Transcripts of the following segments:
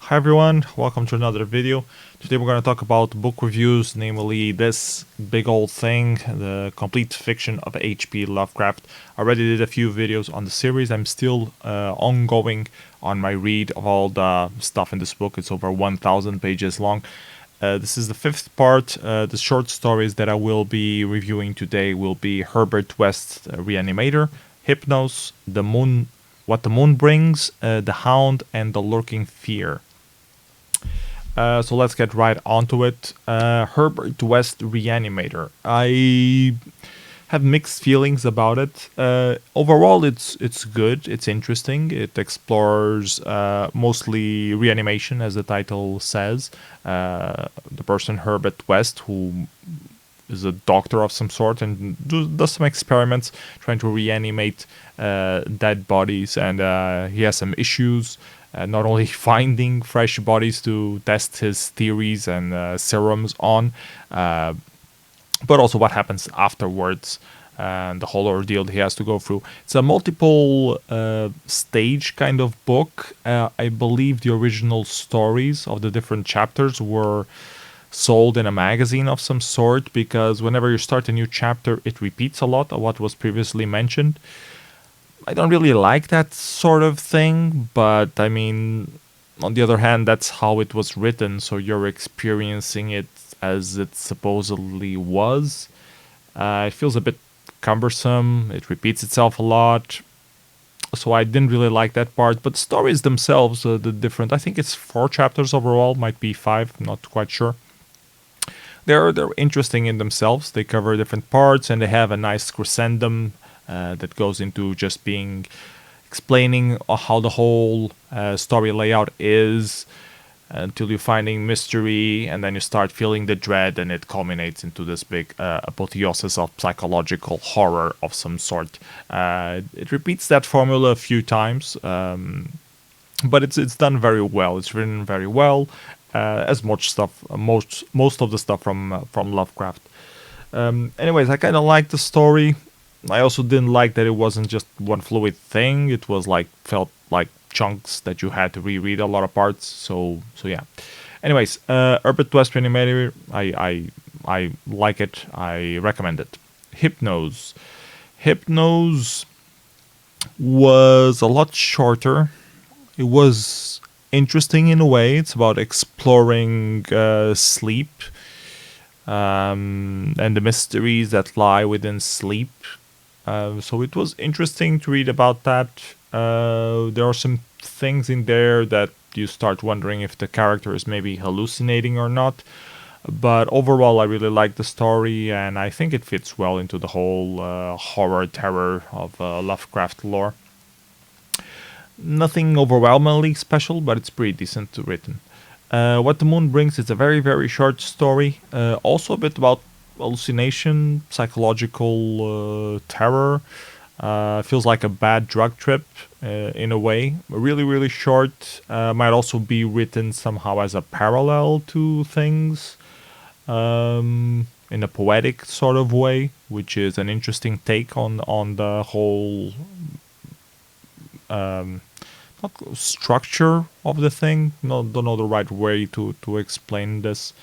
Hi everyone, welcome to another video. Today we're going to talk about book reviews, namely this big old thing, the complete fiction of H.P. Lovecraft. I already did a few videos on the series. I'm still ongoing on my read of all the stuff in this book. It's over 1,000 pages long. This is the fifth part. The short stories that I will be reviewing today will be Herbert West's Reanimator, Hypnos, The Moon, What the Moon Brings, The Hound, and The Lurking Fear. So let's get right onto it. Herbert West Reanimator. I have mixed feelings about it. Overall, it's good. It's interesting. It explores mostly reanimation, as the title says. The person Herbert West, who is a doctor of some sort and does some experiments trying to reanimate dead bodies, and he has some issues. Not only finding fresh bodies to test his theories and serums on, but also what happens afterwards and the whole ordeal he has to go through. It's a multiple stage kind of book. I believe the original stories of the different chapters were sold in a magazine of some sort, because whenever you start a new chapter, it repeats a lot of what was previously mentioned. I don't really like that sort of thing, but I mean, on the other hand, that's how it was written, so you're experiencing it as it supposedly was. It feels a bit cumbersome, it repeats itself a lot, so I didn't really like that part. But the stories themselves, the different, I think it's 4 chapters overall, might be 5, I'm not quite sure. They're interesting in themselves, they cover different parts, and they have a nice crescendum that goes into just being explaining how the whole story layout is, until you're finding mystery, and then you start feeling the dread, and it culminates into this big apotheosis of psychological horror of some sort. It repeats that formula a few times, but it's done very well. It's written very well, as much stuff, most of the stuff from Lovecraft. Anyways, I kind of like the story. I also didn't like that it wasn't just one fluid thing. It was like, felt like chunks that you had to reread a lot of parts. So yeah. Anyways, Herbert West Reanimator, I like it. I recommend it. Hypnose. Hypnose was a lot shorter. It was interesting in a way. It's about exploring sleep and the mysteries that lie within sleep. So it was interesting to read about that. There are some things in there that you start wondering if the character is maybe hallucinating or not. But overall, I really like the story, and I think it fits well into the whole horror terror of Lovecraft lore. Nothing overwhelmingly special, but it's pretty decent written. What the Moon Brings is a very, very short story. Also a bit about hallucination, psychological terror. Feels like a bad drug trip in a way. Really, really short. Might also be written somehow as a parallel to things, in a poetic sort of way, which is an interesting take on the whole not structure of the thing. No, don't know the right way to explain this.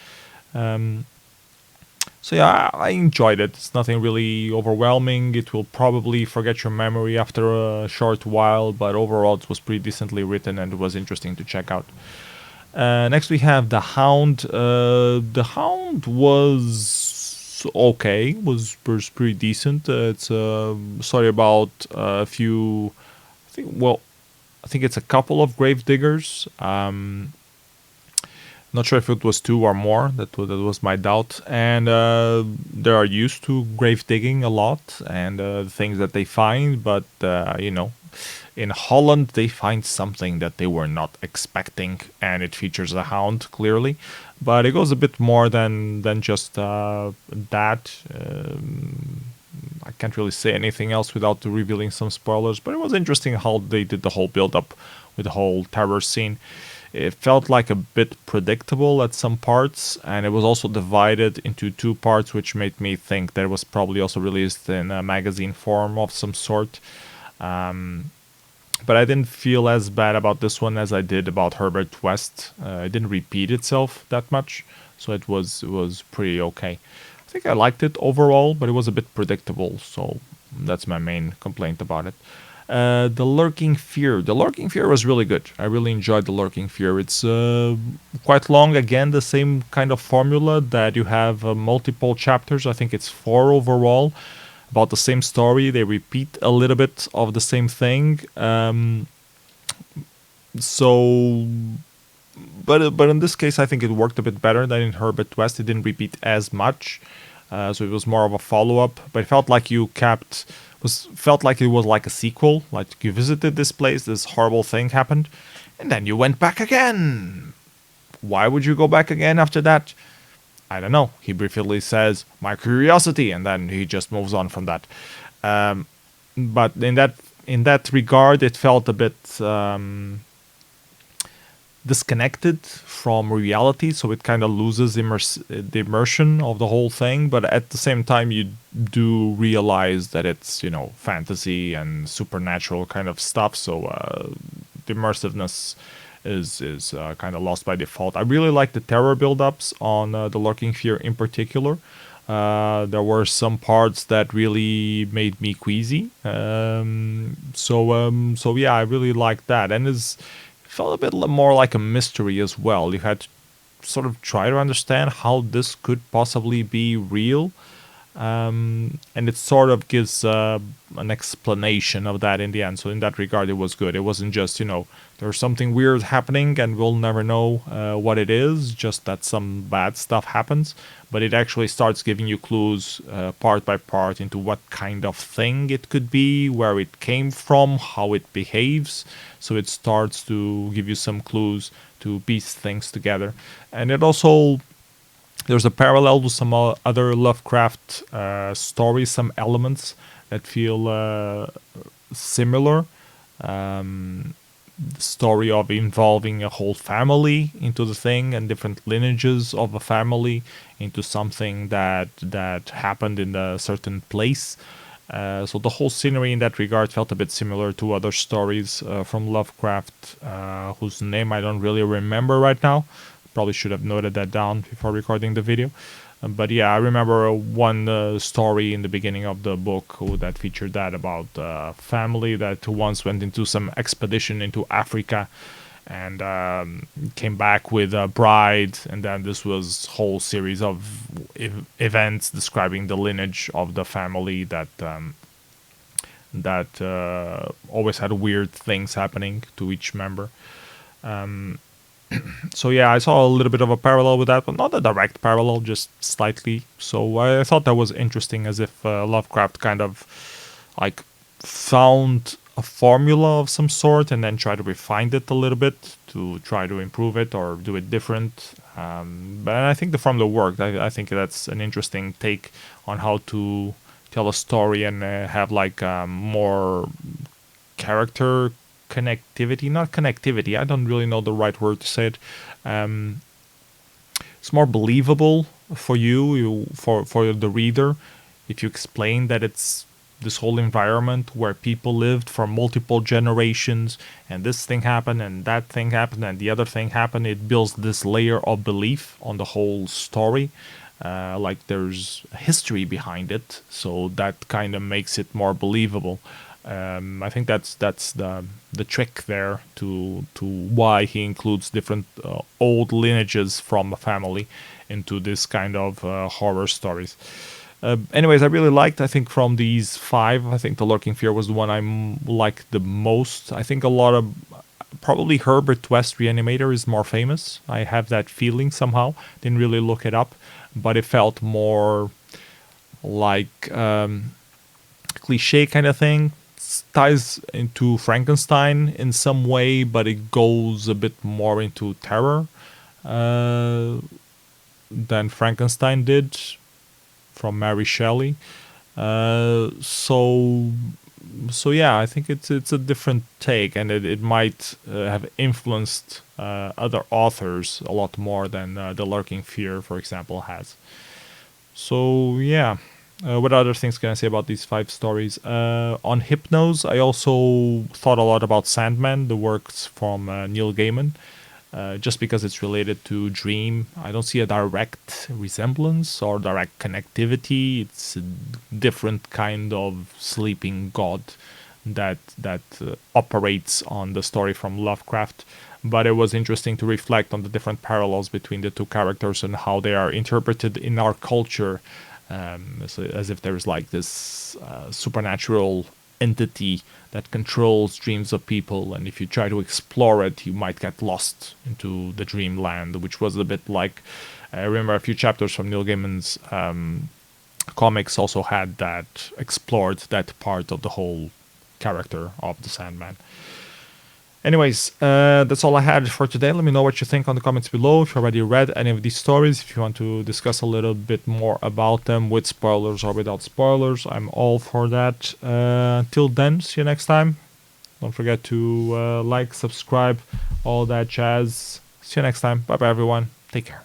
So yeah, I enjoyed it. It's nothing really overwhelming. It will probably forget your memory after a short while, but overall it was pretty decently written and it was interesting to check out. Next we have The Hound. The Hound was okay, was pretty decent. It's a story about a few, I think it's a couple of gravediggers. Not sure if it was 2 or more. That was my doubt. And they are used to grave digging a lot and the things that they find. But you know, in Holland they find something that they were not expecting, and it features a hound clearly. But it goes a bit more than just that. I can't really say anything else without revealing some spoilers. But it was interesting how they did the whole build up with the whole terror scene. It felt like a bit predictable at some parts, and it was also divided into 2 parts, which made me think that it was probably also released in a magazine form of some sort. but I didn't feel as bad about this one as I did about Herbert West. It didn't repeat itself that much, so it was pretty okay. I think I liked it overall, but it was a bit predictable, so that's my main complaint about it. The Lurking Fear. The Lurking Fear was really good. I really enjoyed The Lurking Fear. It's quite long. Again, the same kind of formula that you have multiple chapters. I think it's 4 overall, about the same story. They repeat a little bit of the same thing. So, but in this case, I think it worked a bit better than in Herbert West. It didn't repeat as much, so it was more of a follow up. But it felt like felt like it was like a sequel. Like you visited this place, this horrible thing happened, and then you went back again. Why would you go back again after that? I don't know. He briefly says, "My curiosity," and then he just moves on from that. But in that regard, it felt a bit disconnected from reality, so it kind of loses the immersion of the whole thing. But at the same time, you do realize that it's fantasy and supernatural kind of stuff. So the immersiveness is kind of lost by default. I really like the terror build-ups on the Lurking Fear in particular. There were some parts that really made me queasy. So yeah, I really liked that, and it felt a bit more like a mystery as well. You had to sort of try to understand how this could possibly be real. And it sort of gives an explanation of that in the end. So in that regard, it was good. It wasn't just, there's something weird happening and we'll never know what it is, just that some bad stuff happens. But it actually starts giving you clues part by part into what kind of thing it could be, where it came from, how it behaves. So it starts to give you some clues to piece things together. And it also, there's a parallel to some other Lovecraft stories, some elements that feel similar. The story of involving a whole family into the thing and different lineages of a family into something that happened in a certain place. So the whole scenery in that regard felt a bit similar to other stories from Lovecraft, whose name I don't really remember right now. Probably should have noted that down before recording the video. But yeah, I remember one story in the beginning of the book that featured that about a family that once went into some expedition into Africa and came back with a bride, and then this was whole series of events describing the lineage of the family that always had weird things happening to each member. So yeah, I saw a little bit of a parallel with that, but not a direct parallel, just slightly. So I thought that was interesting, as if Lovecraft kind of like found a formula of some sort and then tried to refine it a little bit to try to improve it or do it different. But I think the formula worked. I think that's an interesting take on how to tell a story and have like more character connectivity, not connectivity, I don't really know the right word to say it. It's more believable for for the reader, if you explain that it's this whole environment where people lived for multiple generations and this thing happened and that thing happened and the other thing happened. It builds this layer of belief on the whole story, like there's history behind it, so that kind of makes it more believable. I think that's the trick there to why he includes different old lineages from a family into this kind of horror stories. Anyways, I really liked. I think from these 5, I think The Lurking Fear was the one I liked the most. I think a lot of probably Herbert West Reanimator is more famous. I have that feeling somehow. Didn't really look it up, but it felt more like cliche kind of thing. Ties into Frankenstein in some way, but it goes a bit more into terror than Frankenstein did from Mary Shelley. So yeah, I think it's a different take, and it might have influenced other authors a lot more than The Lurking Fear, for example, has. So yeah. What other things can I say about these 5 stories? On Hypnose, I also thought a lot about Sandman, the works from Neil Gaiman. Just because it's related to Dream, I don't see a direct resemblance or direct connectivity. It's a different kind of sleeping god that operates on the story from Lovecraft. But it was interesting to reflect on the different parallels between the 2 characters and how they are interpreted in our culture, as if there's like this supernatural entity that controls dreams of people, and if you try to explore it, you might get lost into the dreamland, which was a bit like, I remember a few chapters from Neil Gaiman's comics also had that, explored that part of the whole character of the Sandman. Anyways, that's all I had for today. Let me know what you think on the comments below. If you already read any of these stories, if you want to discuss a little bit more about them with spoilers or without spoilers, I'm all for that. Till then, see you next time. Don't forget to like, subscribe, all that jazz. See you next time. Bye bye, everyone. Take care.